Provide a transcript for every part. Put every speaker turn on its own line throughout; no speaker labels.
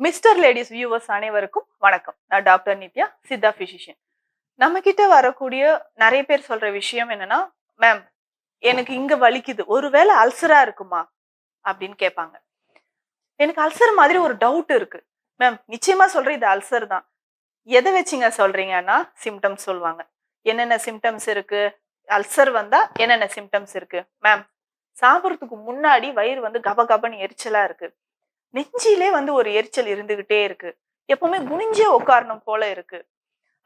Mister ladies viewers அனைவருக்கும் வணக்கம். நான் டாக்டர் நித்யா, சித்தா பிசிஷியன். நம்ம கிட்ட வரக்கூடிய நிறைய பேர் சொல்ற விஷயம் என்னன்னா, மேம் எனக்கு இங்க வலிக்குது. ஒருவேளை அல்சரா இருக்குமா? அப்படின்னு கேட்பாங்க. எனக்கு அல்சர் மாதிரி ஒரு டவுட் இருக்கு. மேம் நிச்சயமா சொல்றேன் இது அல்சர் தான். எத வச்சுங்க சொல்றீங்கன்னா, சிம்ப்டம்ஸ் சொல்லுவாங்க. என்னென்ன சிம்ப்டம்ஸ் இருக்கு? அல்சர் வந்தா என்னென்ன சிம்ப்டம்ஸ் இருக்கு? மேம் சாப்பிடுறதுக்கு முன்னாடி வயிறு கபகபன்னு எரிச்சலா இருக்கு. நெஞ்சிலே ஒரு எரிச்சல் இருந்துகிட்டே இருக்கு. எப்பவுமே குனிஞ்சே உட்காரணும் போல இருக்கு.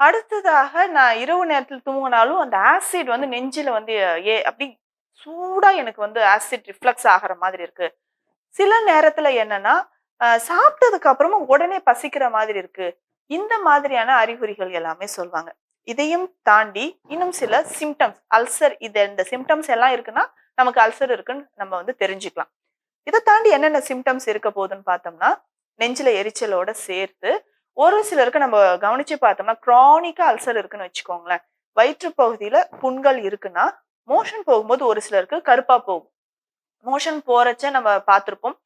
அடுத்ததாக நான் இரவு நேரத்துல தூங்குனாலும் அந்த ஆசிட் நெஞ்சில அப்படி சூடா எனக்கு ஆசிட் ரிஃப்ளக்ஸ் ஆகுற மாதிரி இருக்கு. சில நேரத்துல என்னன்னா, சாப்பிட்டதுக்கு அப்புறமா உடனே பசிக்கிற மாதிரி இருக்கு. இந்த மாதிரியான அறிகுறிகள் எல்லாமே சொல்வாங்க. இதையும் தாண்டி இன்னும் சில சிம்ப்டம்ஸ் அல்சர் இந்த சிம்ப்டம்ஸ் எல்லாம் இருக்குன்னா, நமக்கு அல்சர் இருக்குன்னு நம்ம தெரிஞ்சுக்கலாம். இத தாண்டி என்னென்ன சிம்ப்டம்ஸ் இருக்க போதுன்னு பார்த்தோம்னா, நெஞ்சில எரிச்சலோட சேர்த்து, ஒரு சிலருக்கு நம்ம கவனிச்சு பார்த்தோம்னா, கிரானிக்கா அல்சர் இருக்குன்னு வச்சுக்கோங்களேன். வயிற்று பகுதியில புண்கள் இருக்குன்னா, மோஷன் போகும்போது ஒரு சிலருக்கு கருப்பா போகும். மோஷன் போறச்ச நம்ம பார்த்திருப்போம்.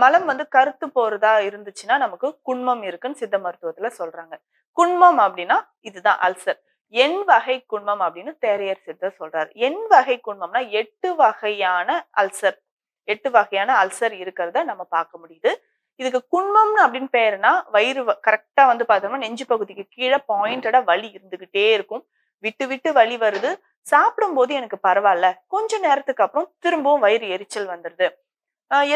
மலம் கருத்து போறதா இருந்துச்சுன்னா, நமக்கு குண்மம் இருக்குன்னு சித்த மருத்துவத்துல சொல்றாங்க. குண்மம் அப்படின்னா, இதுதான் அல்சர். எண் வகை குண்மம் அப்படின்னு தேரையர் சித்தர் சொல்றாரு. எண் வகை குண்மம்னா 8 வகையான அல்சர். 8 வகையான அல்சர் இருக்கிறத நம்ம பார்க்க முடியுது. இதுக்கு குண்மம்னு அப்படின்னு பேருனா, வயிறு கரெக்ட்டா பார்த்தோம்னா, நெஞ்சு பகுதிக்கு கீழ பாயிண்டடா வலி இருந்துகிட்டே இருக்கும். விட்டு விட்டு வலி வருது. சாப்பிடும்போது எனக்கு பரவால்ல. கொஞ்ச நேரத்துக்கு அப்புறம் திரும்பவும் வயிறு எரிச்சல் வந்துருது.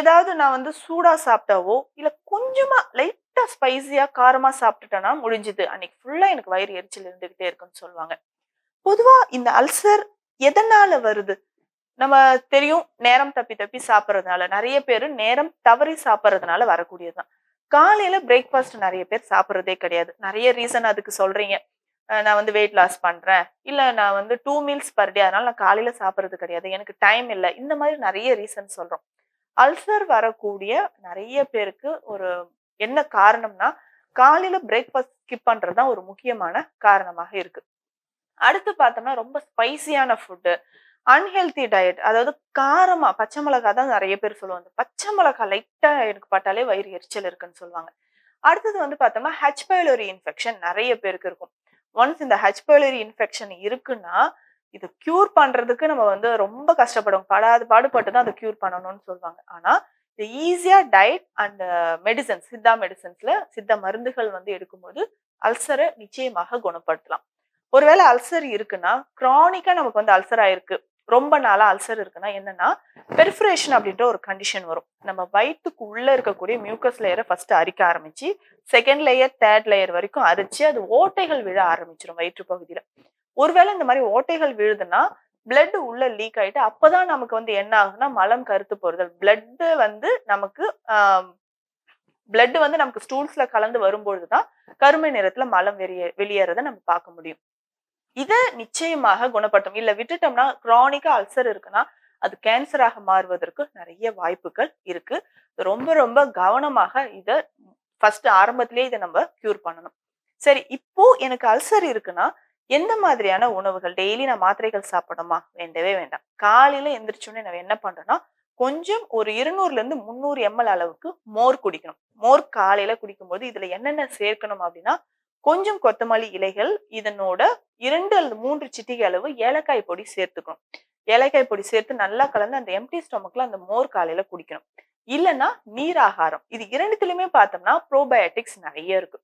ஏதாவது நான் சூடா சாப்பிட்டாவோ, இல்ல கொஞ்சமா லைட்டா ஸ்பைசியா, காரமா சாப்பிட்டுட்டேன்னா முடிஞ்சுது. அன்னைக்கு ஃபுல்லா எனக்கு வயிறு எரிச்சல் இருந்துகிட்டே இருக்குன்னு சொல்லுவாங்க. பொதுவா இந்த அல்சர் எதனால வருது? நம்ம தெரியும் நேரம் தப்பி தப்பி சாப்பிடுறதுனால. நெறைய பேரு நேரம் தவறி சாப்பிடுறதுனால வரக்கூடியதுதான். காலையில பிரேக்ஃபாஸ்ட் நெறைய பேர் சாப்பிடுறதே கிடையாது. நெறைய ரீசன் அதுக்கு சொல்றீங்க. நான் வெயிட் லாஸ் பண்றேன். இல்ல நான் 2 மீல்ஸ் பெர் டே அதனால நான் காலையில சாப்பிடுறது கிடையாது. எனக்கு டைம் இல்ல. இந்த மாதிரி நெறைய ரீசன் சொல்றோம். அல்சர் வரக்கூடிய நெறைய பேருக்கு என்ன காரணம்னா, காலையில பிரேக்ஃபாஸ்ட் ஸ்கிப் பண்றது தான் ஒரு முக்கியமான காரணமாக இருக்கு. அடுத்து பார்த்தோம்னா, ரொம்ப ஸ்பைசியான ஃபுட், அன்ஹெல்தி டயட் அதாவது காரமா பச்சை மிளகாய் தான் நெறைய பேர் சொல்லுவாங்க. பச்சை மிளகாய் லைட்டா எனக்கு பட்டாலே வயிறு எரிச்சல் இருக்குன்னு சொல்லுவாங்க. அடுத்தது பார்த்தோம்னா, ஹெச் பைலோரி இன்ஃபெக்ஷன் நெறைய பேருக்கு இருக்கும். ஒன்ஸ் இந்த ஹெச் பைலோரி இன்ஃபெக்ஷன் இருக்குன்னா, இது கியூர் பண்றதுக்கு நம்ம ரொம்ப கஷ்டப்படுவோம். படாத பாடுபட்டு தான் அத கியூர் பண்ணணும்னு சொல்லுவாங்க. ஆனா, இது ஈஸியா டயட் அண்ட் மெடிசின்ஸ் சித்தா மெடிசின்ஸ்ல சித்த மருந்துகள் எடுக்கும்போது அல்சர நிச்சயமாக குணப்படுத்தலாம். ஒருவேளை அல்சர் இருக்குன்னா, கிரானிக்கா நமக்கு அல்சர் ஆயிருக்கு. ரொம்ப நாளா அல்சர் இருக்குன்னா என்னன்னா, பெர்ஃபரேஷன் அப்படின்ற ஒரு கண்டிஷன் வரும். நம்ம வயித்துக்கு உள்ள இருக்கக்கூடிய மியூக்கஸ் லேயர ஃபர்ஸ்ட் அரிக்க ஆரம்பிச்சு, 2ண்ட் லேயர், 3ர்ட் லேயர் வரைக்கும் அரிச்சு, அது ஓட்டைகள் விழ ஆரம்பிச்சுரும் வயிற்று பகுதியில. ஒருவேளை இந்த மாரி ஓட்டைகள் விழுதுன்னா, பிளட் உள்ள லீக் ஆயிட்டு, அப்பதான் நமக்கு என்ன ஆகுதுன்னா, மலம் கருத்து போறதல். நமக்கு ஆ பிளட் நமக்கு ஸ்டூல்ஸ்ல கலந்து வரும்பொழுது தான், கருமை நிறத்துல மலம் வெளியேறத நம்ம பார்க்க முடியும். இத நிச்சயமாக குணப்படுத்தும். இல்ல விட்டுட்டோம்னா கிரானிக்கா அல்சர் இருக்குன்னா, அது கேன்சராக மாறுவதற்கு நெறைய வாய்ப்புகள் இருக்கு. ரொம்ப ரொம்ப கவனமாக இத ஃபர்ஸ்ட் ஆரம்பத்திலேயே இத நம்ம கியூர் பண்ணணும். சரி, இப்போ எனக்கு அல்சர் இருக்குன்னா, எந்த மாதிரியான உணவுகள் டெய்லி நான் மாத்திரைகள் சாப்பிடணுமா? வேண்டவே வேண்டாம். காலையில எந்திரிச்ச உடனே நான் என்ன பண்றேன்னா, கொஞ்சம் ஒரு 200ல இருந்து 300 எம்எல் அளவுக்கு மோர் குடிக்கணும். மோர் காலையில குடிக்கும்போது இதுல என்னென்ன சேர்க்கணும் அப்படின்னா, கொஞ்சம் கொத்தமல்லி இலைகள், இதனோட 2 அல்லது 3 சிட்டிகை அளவு ஏலக்காய் பொடி சேர்த்துக்கணும். ஏலக்காய் பொடி சேர்த்து நல்லா கலந்து அந்த எம்ப்டி ஸ்டொமக்ல அந்த மோர் காலையில குடிக்கணும். இல்லன்னா நீர் ஆகாரம். இது 2த்துலயுமே பார்த்தோம்னா ப்ரோபயோட்டிக்ஸ் நெறைய இருக்கு.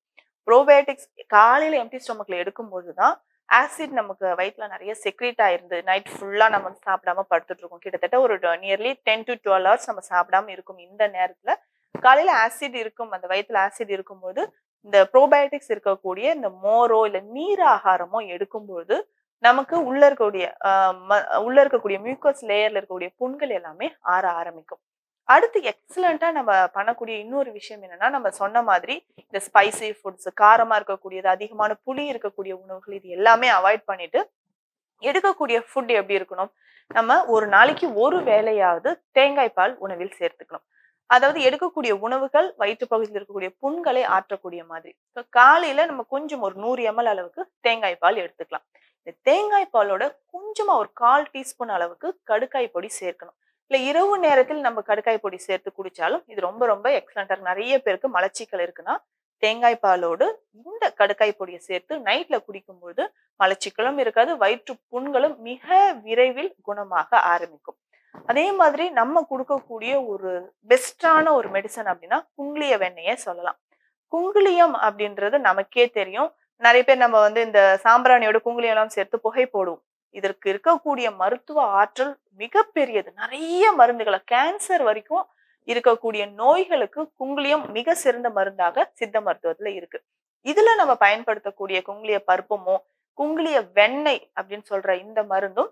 ப்ரோபயோட்டிக்ஸ் காலையில எம்ப்டி ஸ்டொமக்ல எடுக்கும்போது தான் ஆசிட் நமக்கு வயித்துல நெறைய செக்ரீட் ஆயிருந்து நைட் ஃபுல்லா நம்ம சாப்பிடாம படுத்துட்டு இருக்கோம். கிட்டத்தட்ட ஒரு நியர்லி 10 to 12 ஹவர்ஸ் நம்ம சாப்பிடாம இருக்கும். இந்த நேரத்துல காலையில ஆசிட் இருக்கும். அந்த வயித்துல ஆசிட் இருக்கும்போது, இந்த ப்ரோபயோட்டிக்ஸ் இருக்கக்கூடிய இந்த மோரோ, இல்ல நீர் ஆகாரமோ எடுக்கும்போது, நமக்கு உள்ள இருக்கக்கூடிய மியூக்கஸ் லேயர்ல இருக்கக்கூடிய புண்கள் எல்லாமே ஆற ஆரம்பிக்கும். அடுத்து எக்ஸலென்ட்டா நம்ம பண்ணக்கூடிய இன்னொரு விஷயம் என்னன்னா, நம்ம சொன்ன மாதிரி இந்த ஸ்பைசி ஃபுட்ஸ் காரமா இருக்கக்கூடியது, அதிகமான புளி இருக்கக்கூடிய உணவுகள் இது எல்லாமே அவாய்ட் பண்ணிட்டு, எடுக்கக்கூடிய ஃபுட் எப்படி இருக்கணும்? நம்ம ஒரு நாளைக்கு ஒரு வேளையாவது தேங்காய் பால் உணவில் சேர்த்துக்கணும். அதாவது எடுக்கக்கூடிய உணவுகள் வயிற்று பகுதியில் இருக்கக்கூடிய புண்களை ஆற்றக்கூடிய மாதிரி. காலையில நம்ம கொஞ்சம் ஒரு 100 எம்எல் அளவுக்கு தேங்காய் பால் எடுத்துக்கலாம். இந்த தேங்காய் பாலோட கொஞ்சமா ஒரு 1/4 டீஸ்பூன் அளவுக்கு கடுக்காய் பொடி சேர்க்கணும். இல்ல இரவு நேரத்தில் நம்ம கடுக்காய் பொடி சேர்த்து குடிச்சாலும் இது ரொம்ப ரொம்ப எக்ஸலண்டா இருக்கு. நிறைய பேருக்கு மலச்சிக்கல் இருக்குன்னா, தேங்காய் பாலோடு இந்த கடுக்காய் பொடிய சேர்த்து நைட்ல குடிக்கும்போது மலச்சிக்கலும் இருக்காது, வயிற்று புண்களும் மிக விரைவில் குணமாக ஆரம்பிக்கும். அதே மாதிரி நம்ம குடுக்கக்கூடிய ஒரு பெஸ்ட்டான ஒரு மெடிசன் அப்டின்னா, குங்குலிய வெண்ணெய சொல்லலாம். குங்குலியம் அப்படின்றது நமக்கே தெரியும். நெறைய பேர் நம்ம வந்து இந்த சாம்பிராணியோட குங்குலியம்லாம் சேர்த்து புகை போடுவோம். இதற்கு இருக்கக்கூடிய மருத்துவ ஆற்றல் மிகப்பெரியது. நெறைய மருந்துகள கேன்சர் வரைக்கும் இருக்கக்கூடிய நோய்களுக்கு குங்குலியம் மிக சிறந்த மருந்தாக சித்த மருத்துவத்துல இருக்கு. இதுல நம்ம பயன்படுத்தக்கூடிய குங்குலிய பருப்பமோ, குங்குலிய வெண்ணெய் அப்படின்னு சொல்ற இந்த மருந்தும்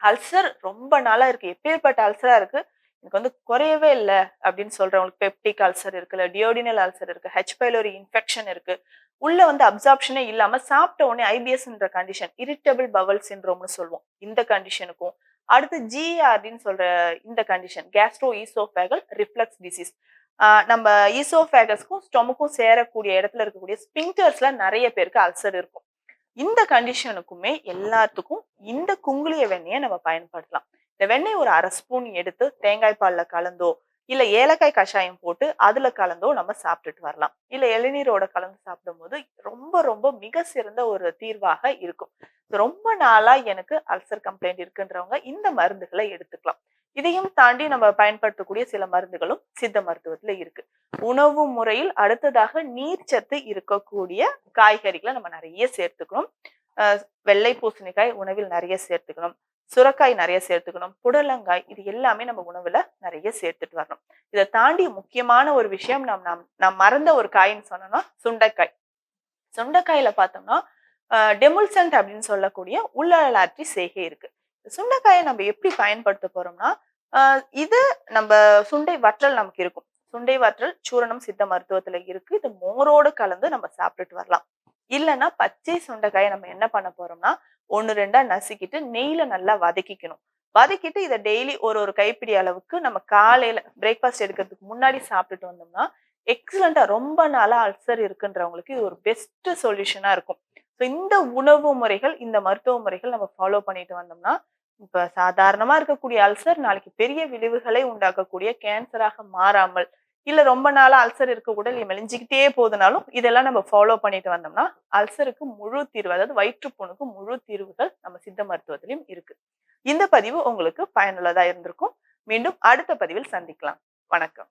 அல்சர் ரொம்ப நாளா இருக்கு. எப்பேர்ப்பட்ட அல்சரா இருக்கு. எனக்கு வந்து குறையவே இல்ல அப்படின்னு சொல்றவங்களுக்கு பெப்டிக் அல்சர் இருக்கு, இல்ல டியோடினல் அல்சர் இருக்கு, ஹெச் பைலோரி இன்ஃபெக்ஷன் இருக்கு. உள்ள வந்து அப்சார்ப்ஷனே இல்லாம சாப்பிட்ட உடனே ஐபிஎஸ்ன்ற கண்டிஷன், இரிட்டபிள் பவல் சிண்ட்ரோம்னு சொல்லுவோம். இந்த கண்டிஷனுக்கும், அடுத்து ஜிஆர்டின்னு சொல்ற இந்த condition, Castro oesophageal reflux disease. நம்ம ஈசோஃபேகஸ்க்கும் ஸ்டொமக்கும் சேரக்கூடிய இடத்துல இருக்கக்கூடிய ஸ்பிங்டர்ஸ்ல நெறைய பேருக்கு அல்சர் இருக்கும். இந்த கண்டிஷனுக்குமே எல்லாத்துக்கும் இந்த குங்குலிய வெண்ணெய நம்ம பயன்படுத்தலாம். இந்த வெண்ணெய் ஒரு 1/2 ஸ்பூன் எடுத்து தேங்காய் பால்ல கலந்தோ, இல்ல ஏலக்காய் கஷாயம் போட்டு அதுல கலந்தோ நம்ம சாப்பிட்டுட்டு வரலாம். இல்ல இளநீரோட கலந்து சாப்பிடும்போது ரொம்ப ரொம்ப மிக சிறந்த ஒரு தீர்வாக இருக்கும். ரொம்ப நாளா எனக்கு அல்சர் கம்ப்ளைண்ட் இருக்குன்றவங்க இந்த மருந்துகளை எடுத்துக்கலாம். இதையும் தாண்டி நம்ம பயன்படுத்தக்கூடிய சில மருந்துகளும் சித்த மருத்துவத்துல இருக்கு. உணவு முறையில் அடுத்ததாக நீர்ச்சத்து இருக்கக்கூடிய காய்கறிகளை நம்ம நிறைய சேர்த்துக்கணும். வெள்ளை பூசணிக்காய் உணவில் நிறைய சேர்த்துக்கணும். சுரக்காய் நிறைய சேர்த்துக்கணும். புடலங்காய் இது எல்லாமே நம்ம உணவுல நிறைய சேர்த்துட்டு வரணும். இதை தாண்டி முக்கியமான ஒரு விஷயம் நாம் மறந்த ஒரு காய்ன்னு சொன்னோம்னா சுண்டைக்காய். சுண்டைக்காயில பார்த்தோம்னா டெமுல்சன்ட் அப்படின்னு சொல்லக்கூடிய உள்ளழலாற்றி செய்கை இருக்கு. சுண்டைக்காயை நம்ம எப்படி பயன்படுத்த போறோம்னா, இது நம்ம சுண்டை வற்றல் நமக்கு இருக்கும். சுண்டை வற்றல் சூரணம் சித்த மருத்துவத்துல இருக்கு. இது மோரோடு கலந்து நம்ம சாப்பிட்டுட்டு வரலாம். இல்லைன்னா பச்சை சுண்டைக்காயை நம்ம என்ன பண்ண போறோம்னா, 1, 2 நசுக்கிட்டு நெய்ல நல்லா வதக்கிக்கணும். வதக்கிட்டு இதை டெய்லி ஒரு ஒரு கைப்பிடி அளவுக்கு நம்ம காலையில பிரேக்ஃபாஸ்ட் எடுக்கிறதுக்கு முன்னாடி சாப்பிட்டுட்டு வந்தோம்னா எக்ஸலண்டா ரொம்ப நாளா அல்சர் இருக்குன்றவங்களுக்கு இது ஒரு பெஸ்ட் சொல்யூஷனா இருக்கும். ஸோ இந்த உணவு முறைகள், இந்த மருத்துவ முறைகள் நம்ம ஃபாலோ பண்ணிட்டு வந்தோம்னா, இப்ப சாதாரணமா இருக்கக்கூடிய அல்சர் நாளைக்கு பெரிய விளைவுகளை உண்டாக்கக்கூடிய கேன்சராக மாறாமல், இல்ல ரொம்ப நாளா அல்சர் இருக்க உடல் மெலிஞ்சுக்கிட்டே போகுதுனாலும் இதெல்லாம் நம்ம ஃபாலோ பண்ணிட்டு வந்தோம்னா, அல்சருக்கு முழு தீர்வு, அதாவது வயிற்றுப்புண்ணுக்கு முழு தீர்வுகள் நம்ம சித்த மருத்துவத்திலும் இருக்கு. இந்த பதிவு உங்களுக்கு பயனுள்ளதா இருந்திருக்கும். மீண்டும் அடுத்த பதிவில் சந்திக்கலாம். வணக்கம்.